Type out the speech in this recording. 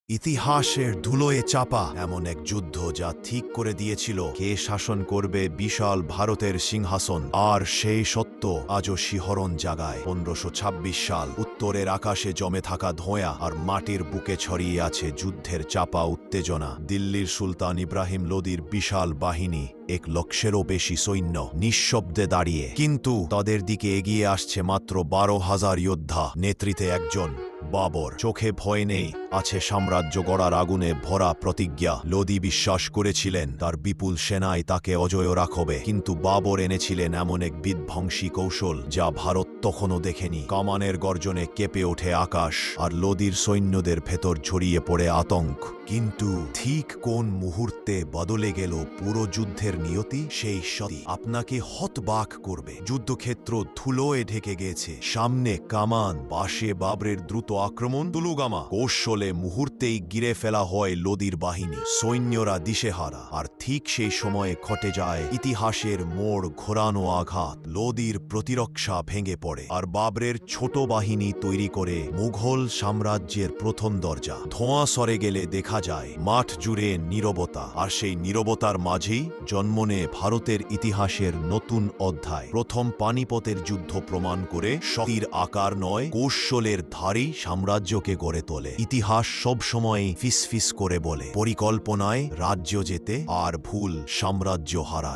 ইতিহাসের ধুলোয় চাপা এমন এক যুদ্ধ যা ঠিক করে দিয়েছিল কে শাসন করবে বিশাল ভারতের সিংহাসন। আর সেই সত্য আজও শিহরণ জাগায়। 1526 সাল, উত্তরের আকাশে জমে থাকা ধোঁয়া আর মাটির বুকে ছড়িয়ে আছে যুদ্ধের চাপা উত্তেজনা। দিল্লির সুলতান ইব্রাহিম লোদির বিশাল বাহিনী, 1,00,000-এরও বেশি সৈন্য, নিঃশব্দে দাঁড়িয়ে, কিন্তু তাদের দিকে এগিয়ে আসছে মাত্র 12,000 যোদ্ধা। নেতৃত্বে একজন, বাবর। চোখে ভয় নেই, আছে সাম্রাজ্য গড়ার আগুনে ভরা প্রতিজ্ঞা। লোদি বিশ্বাস করেছিলেন তার বিপুল সেনায় তাকে অজয় রাখবে, কিন্তু বাবর এনেছিলেন এমন এক বিধ্বংসী কৌশল যা ভারত তখনও দেখেনি। কামানের গর্জনে কেঁপে ওঠে আকাশ, আর লোদির সৈন্যদের ভেতর ছড়িয়ে পড়ে আতঙ্ক। কিন্তু ঠিক কোন মুহূর্তে বদলে গেল পুরো যুদ্ধের নিয়তি, সেই সত্যি আপনাকে হতবাক করবে। যুদ্ধক্ষেত্র ধুলোয় ঢেকে গেছে, সামনে কামান, পাশে বাবরের দ্রুত আক্রমণ, তুলুগামা কৌশলে মুহূর্তেই গিরে ফেলা হয় লোদির বাহিনী। সৈন্যরা দিশেহারা, আর ঠিক সেই সময়ে ঘটে যায় ইতিহাসের মোড় ঘোরানো আঘাত। লোদির প্রতিরক্ষা ভেঙে পড়ে, আর বাবরের ছোট বাহিনী তৈরি করে মুঘল সাম্রাজ্যের প্রথম দরজা। ধোঁয়া সরে গেলে দেখা যায় মাঠ জুড়ে নীরবতা, আর সেই নীরবতার মাঝেই জন্ম নেয় ভারতের ইতিহাসের নতুন অধ্যায়। প্রথম পানিপতের যুদ্ধ প্রমাণ করে শক্তির আকার নয়, কৌশলের ধারেই সাম্রাজ্যকে গড়ে তোলে। ইতিহাস সবসময় ফিসফিস করে বলে, পরিকল্পনায় রাজ্য জেতে আর ভুল সাম্রাজ্য হারায়।